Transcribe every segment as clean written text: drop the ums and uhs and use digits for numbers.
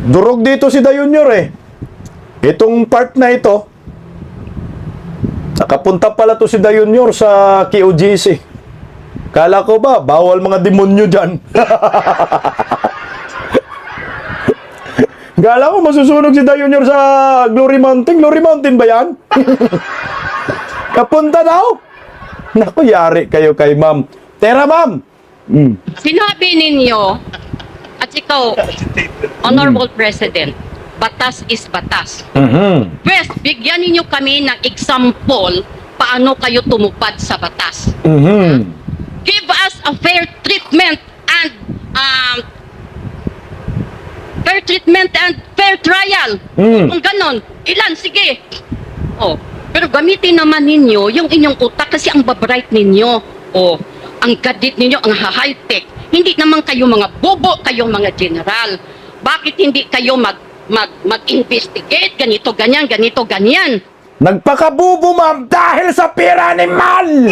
Durog dito si Da Junior eh. Itong part na ito, nakapunta pala to si Da Junior sa QGC. Kala ko ba, bawal mga demonyo dyan. Kala ko masusunog si Da Junior sa Glory Mountain. Glory Mountain ba yan? Kapunta daw. Naku, yari kayo kay ma'am. Tera, ma'am. Sinabi ninyo, at ikaw, Honorable President, batas is batas. First, bigyan ninyo kami ng example paano kayo tumupad sa batas. Give us a fair treatment and fair trial. Kung ganon, ilan, sige. Oh, pero gamitin naman ninyo yung inyong utak kasi ang babright ninyo. Oh, ang gadit ninyo, ang high-tech. Hindi naman kayo mga bobo, kayo mga general. Bakit hindi kayo mag-investigate? Ganito, ganyan, ganito, ganyan. Nagpakabubo, ma'am, dahil sa pera ni Mal!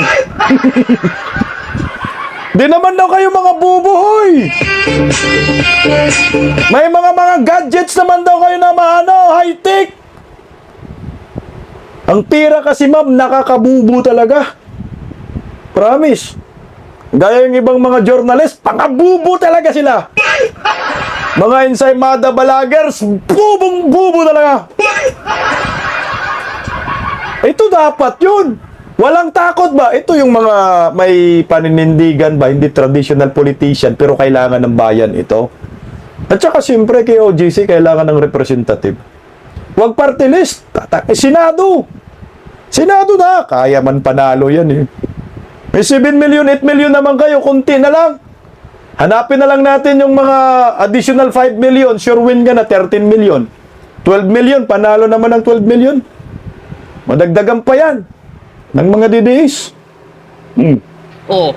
Di naman daw kayo mga bubo, hoy! May mga gadgets naman daw kayo na high-tech! Ang pira kasi, ma'am, nakakabubo talaga. Promise. Gaya yung ibang mga journalist, pangabubo talaga sila. Mga ensaymada balagers, bubong-bubo talaga. Ito dapat yun. Walang takot ba? Ito yung mga may paninindigan ba, hindi traditional politician, pero kailangan ng bayan ito. At saka siyempre kay OJC, kailangan ng representative. Huwag party list. Senado. Senado na. Kaya man panalo yan eh. May 7 million, 8 million naman kayo, kunti na lang. Hanapin na lang natin yung mga additional 5 million, sure win ka na 13 million. 12 million, panalo naman ng 12 million. Madagdagan pa yan ng mga DDS. Oh.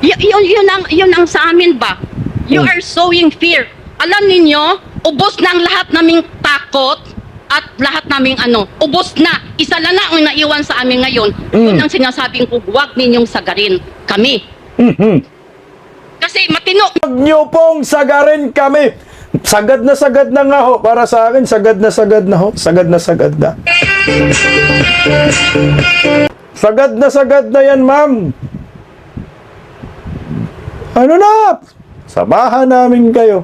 Yun ang sa amin ba? You are sowing fear. Alam ninyo, ubos na ang lahat naming takot at lahat naming ubos na. Isa lang na ang naiwan sa amin ngayon. Yun ang sinasabing ko, huwag ninyong sagarin kami. Kasi matino. Huwag nyo pong sagarin kami. Sagad na nga ho. Para sa akin, sagad na ho. Sagad na. Sagad na yan, ma'am. Ano na? Samahan namin kayo.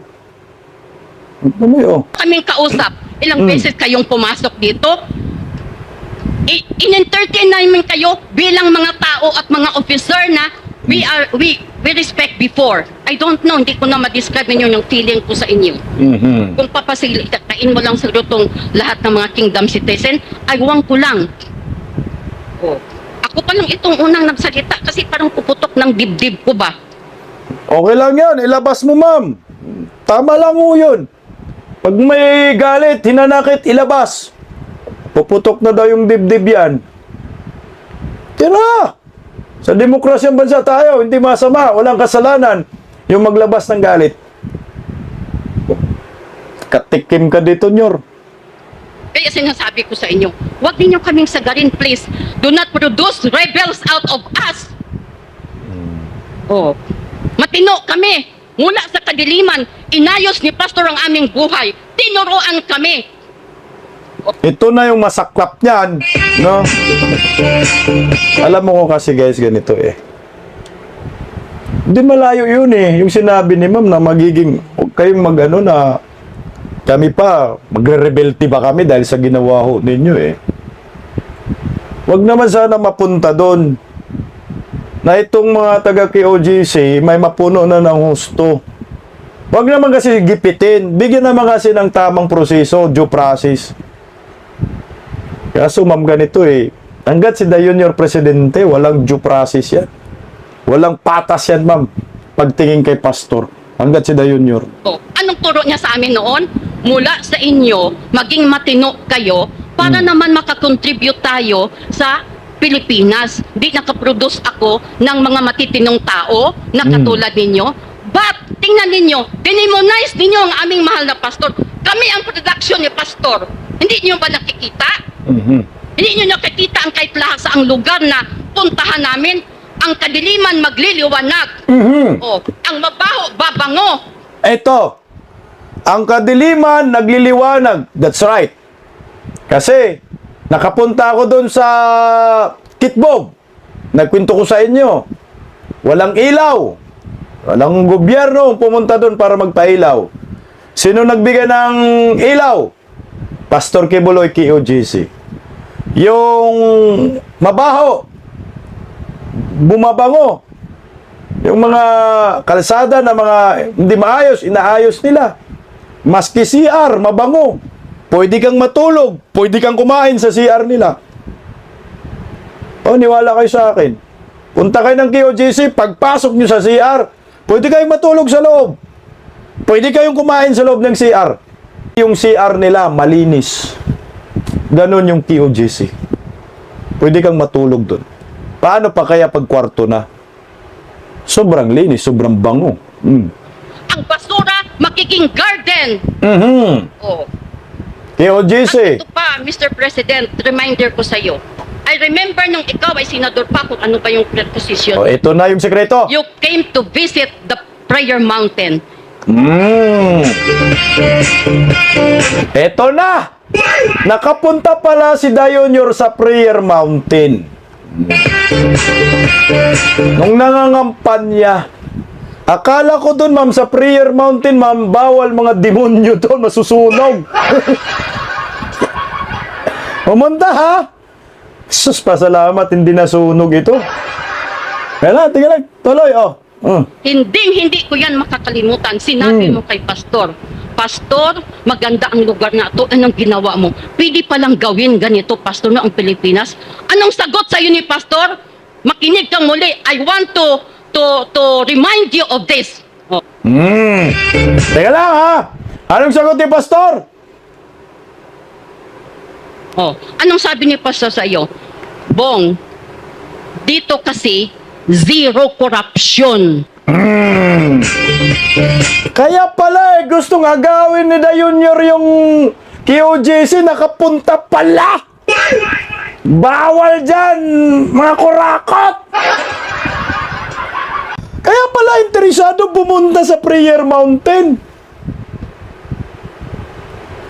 Ano yun? Kaming kausap. Ilang beses kayong pumasok dito. In-entertain namin kayo bilang mga tao at mga officer na we respect before. I don't know, hindi ko na ma-describe ninyo yung feeling ko sa inyo. Kung papasilitain mo lang sa lutong lahat ng mga kingdom citizen, aywan ko lang. Oh. Ako pa lang itong unang nagsalita kasi parang puputok ng dibdib ko ba? Okay lang yan. Ilabas mo, ma'am. Tama lang ho yun. Pag may galit, hinanakit, ilabas. Puputok na daw yung dibdib yan. Tira! Sa demokrasyang bansa tayo, hindi masama, walang kasalanan yung maglabas ng galit. Katikim ka dito, Nyor. Kaya sinasabi ko sa inyo, huwag ninyo kaming sagarin, please. Do not produce rebels out of us. Oh. Matino kami. Mula sa kadiliman, inayos ni Pastor ang aming buhay. Tinuruan kami. Ito na yung masaklap niyan, no? Alam mo ko kasi guys, ganito eh. Hindi malayo yun eh. Yung sinabi ni ma'am na magiging, huwag kayong mag-ano na kami pa, magre-rebelty ba kami dahil sa ginawa ho ninyo eh. Huwag naman sana mapunta doon na itong mga taga-KOGC may mapuno na ng husto. Huwag naman kasi gipitin. Bigyan naman kasi ng tamang proseso, due process. Kaso ma'am ganito eh, hanggat si Da Junior Presidente, walang due process yan. Walang patas yan ma'am, pagtingin kay Pastor. Hanggat si Da Junior. Oh, anong turo niya sa amin noon? Mula sa inyo, maging matino kayo para naman makakontribute tayo sa Pilipinas. Di nakaproduce ako ng mga matitinong tao na katulad ninyo. But, tingnan ninyo, dinimonize ninyo ang aming mahal na pastor. Kami ang production ni pastor. Hindi niyo ba nakikita? Hindi niyo nakikita ang kahit lahat sa ang lugar na puntahan namin? Ang kadiliman magliliwanag. Oh, ang mabaho, babango. Eto, Ang kadiliman nagliliwanag. That's right. Kasi, nakapunta ako doon sa Kitbog. Nagkwento ko sa inyo. Walang ilaw. Walang gobyerno pumunta doon para magpailaw. Sino nagbigay ng ilaw? Pastor Kibuloy, KOJC. Yung mabaho, bumabango. Yung mga kalsada na mga hindi maayos, inaayos nila. Maski CR, mabango. Pwede kang matulog. Pwede kang kumain sa CR nila. O, niwala kayo sa akin. Punta kayo ng KOJC, pagpasok nyo sa CR, pwede kayong matulog sa loob. Pwede kayong kumain sa loob ng CR. Yung CR nila, malinis. Ganon yung KOJC. Pwede kang matulog doon. Paano pa kaya pag kwarto na? Sobrang linis, sobrang bango. Ang basura, magiging garden. Oh. KOJC. Ito pa, Mr. President, reminder ko sa iyo. I remember nung ikaw ay senador pa kung ano ba yung position. O, ito na yung sekreto. You came to visit the Prayer Mountain. Ito na! Nakapunta pala si Dayonyor sa Prayer Mountain. Nung nangangampanya, akala ko doon, ma'am, sa Prayer Mountain, ma'am, bawal mga demonyo doon, masusunog. Pumunta, ha? Sus, pasalamat, hindi nasunog ito. Kaya tingnan lang, tuloy, oh. Hindi ko yan makakalimutan. Sinabi mo kay Pastor, Pastor, maganda ang lugar na ito. Anong ginawa mo? Pwede palang gawin ganito, Pastor, na ang Pilipinas. Anong sagot sa iyo ni Pastor? Makinig kang muli. I want to remind you of this. Oh. Teka lang, ha? Anong sagot ni Pastor? Oh, anong sabi ni Pastor sa iyo? Bong, dito kasi zero corruption. Kaya pala gustong agawin ni Dayonyor yung KOJC, nakapunta pala. Bawal dyan, mga kurakot. Kaya pala interesado pumunta sa Prayer Mountain.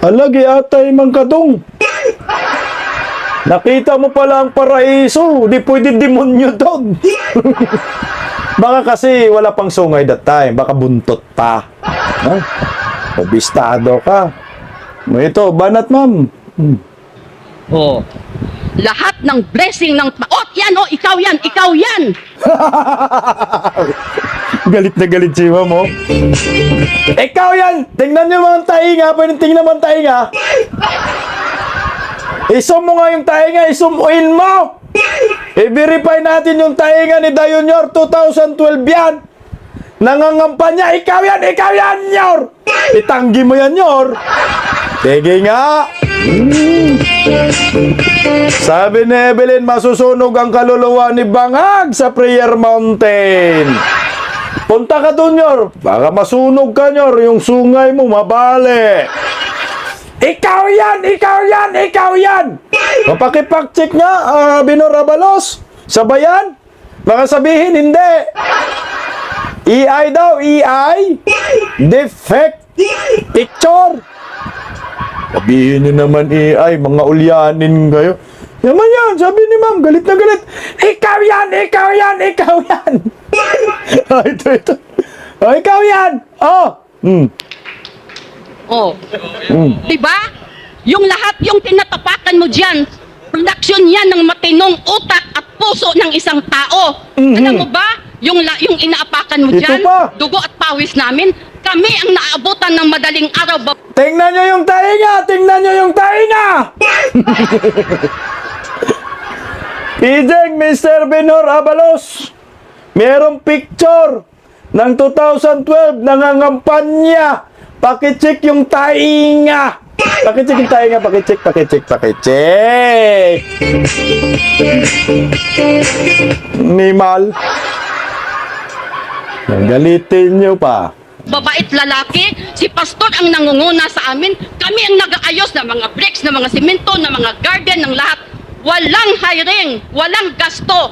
Alagi atay mang kadong. Nakita mo pala ang paraiso, di pwede demonyo doon. Baka kasi wala pang sungay that time, baka buntot pa. No? Obistado ka. Ito, banat, ma'am. Oh. Lahat ng blessing ng yan, ikaw yan. Galit na galit si ma'am, oh. Ikaw yan! Tingnan nyo mga tainga, pwede tingnan mga tainga. Isum mo nga yung tainga, isumuin mo! I-verify natin yung tainga ni Dayonyor, 2012 yan! Nangangampanya, ikaw yan, Yor! Itanggi mo yan, Yor! Sige nga! Sabi ni Evelyn, masusunog ang kaluluwa ni Bangag sa Prayer Mountain. Punta ka doon, Yor. Baka masunog ka, Yor. Yung sungay mo, mabali. Ikaw yan! Mapakipag-check nga, Binor Abalos. Sabayan? Baka sabihin, hindi. EI daw, EI. Defect picture. Sabihin nyo naman, EI, mga ulyanin kayo. Yaman yan, sabi ni ma'am, galit na galit. Ikaw yan! Ito. Ikaw yan! Diba? Yung lahat yung tinatapakan mo dyan, production yan ng matinong utak at puso ng isang tao. Alam mo ba? Yung inaapakan mo Ito dyan, pa. dugo at pawis namin, kami ang naabutan ng madaling araw. Tingnan nyo yung tainga! Pideng Mr. Binor Abalos, merong picture ng 2012 nangangampanya. Pakicheck yung tainga. Pakicheck. Nimal. Galitin nyo pa. Babait lalaki, si Pastor ang nangunguna sa amin. Kami ang nag-aayos ng mga bricks, ng mga simento, ng mga garden, ng lahat. Walang hiring, walang gasto.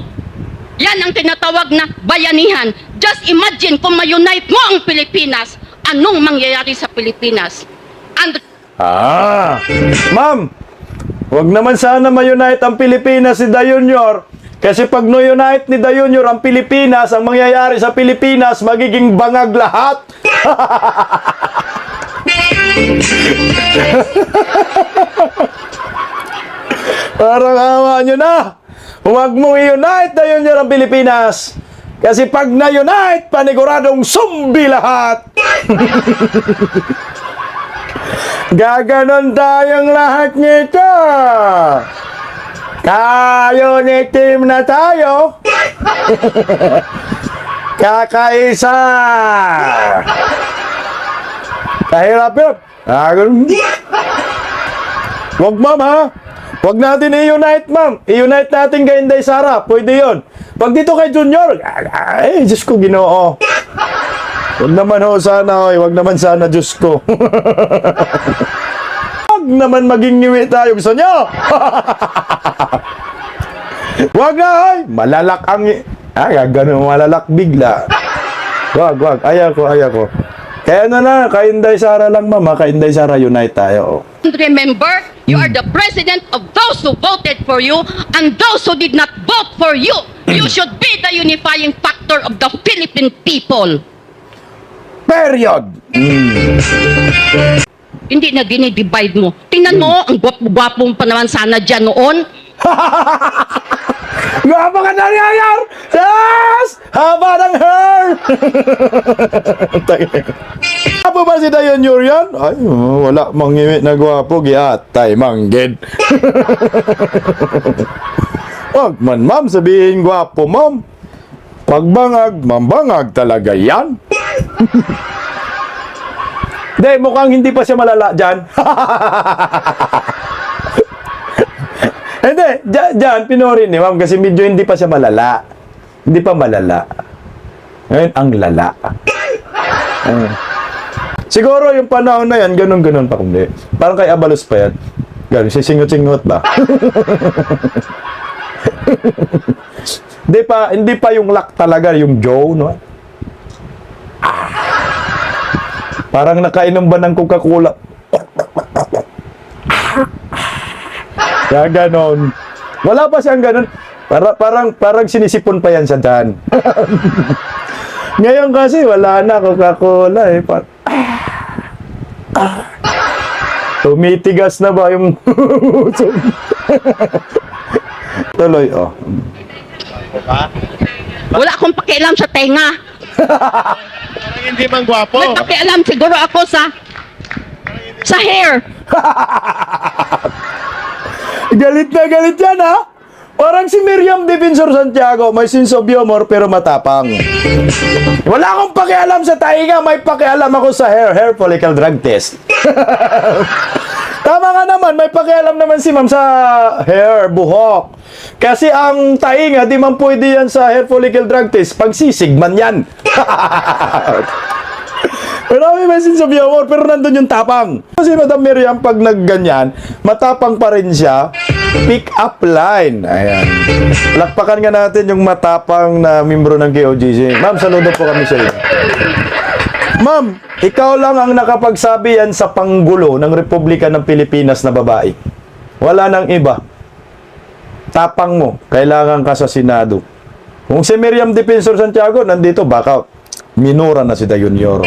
Yan ang tinatawag na bayanihan. Just imagine kung ma-unite mo ang Pilipinas anong mangyayari sa Pilipinas. And Ma'am, wag naman sana ma-unite ang Pilipinas si Da Junior. Kasi pag no-unite ni Da Junior ang Pilipinas, ang mangyayari sa Pilipinas, magiging bangag lahat. Parang awa nyo na. Huwag mong i-unite Da Junior ang Pilipinas. Kasi pag na-unite, paniguradong zombie lahat. Gaganon tayong lahat nito. Ka-unity na tayo. Kakaisa. Kahirap-hirap. Wag, ma'am, ha? Wag natin i-unite, ma'am. I-unite natin kay Inday Sara. Pwede yon. Pag dito kay Junior, ay, Diyos ko, Ginoo. Wag naman ho sana, oy. Wag naman sana, Diyos ko. Wag naman maging ngiwi tayo. Gusto nyo? Wag na, oy. Malalak ang... ganun, malalak bigla. Wag. Ayaw ko. Kaya na, kay Inday Sara lang, mama. Kay Inday Sara, unite tayo. remember, you are the president of those who voted for you and those who did not vote for you. You should be the unifying factor of the Philippine people. Period. Hindi na dinidivide mo. Tingnan mo, ang gwapo-gwapo pa naman sana dyan noon. Gwapo ka na niyayar! Yes! Haba ng hair! Gwapo ba si Da Junior yan? Ay, wala mangimit na gwapo. Giatay, manggid. Wag man, ma'am, sabihin gwapo, ma'am. Pagbangag, mambangag talaga yan. Hindi, mukhang hindi pa siya malala dyan. Hindi, dyan, pinorin ni ma'am kasi medyo hindi pa siya malala. Hindi pa malala. Ngayon, ang lala. Siguro yung panahon na yan, ganun-ganun pa kundi. Parang kay Abalos pa yan. Ganun, sisingot-singot ba? Hindi pa yung lock talaga, yung Joe, no? Parang nakainom ba ng Coca-Cola? Kaya ganon. Wala pa siyang ganon. Parang sinisipon pa yan sa dyan. Ngayon kasi wala na Coca-Cola eh. Tumitigas na ba yung tuloy, oh. Wala akong pakialam sa tenga. Parang hindi man gwapo. May pakialam siguro ako sa hair. Galit na galit yan, ha? Parang si Miriam Defensor Santiago, may sense of humor pero matapang. Wala akong pakialam sa tainga, may pakialam ako sa hair follicle drug test. Tama nga naman, may pakialam naman si ma'am sa hair, buhok. Kasi ang tainga, di man pwede yan sa hair follicle drug test, pagsisigman yan. Pero may sense of humor, pero nandun yung tapang. Kasi Madam Miriam, pag nagganyan, matapang pa rin siya. Pick up line. Ayan. Lakpakan nga natin yung matapang na membro ng KOJC. Ma'am, saludo po kami sa iyo. Ma'am, ikaw lang ang nakapagsabi yan sa panggulo ng Republika ng Pilipinas na babae. Wala nang iba. Tapang mo, kailangan ka sa Senado. Kung si Miriam Defensor Santiago nandito, baka minura na si Da Junior.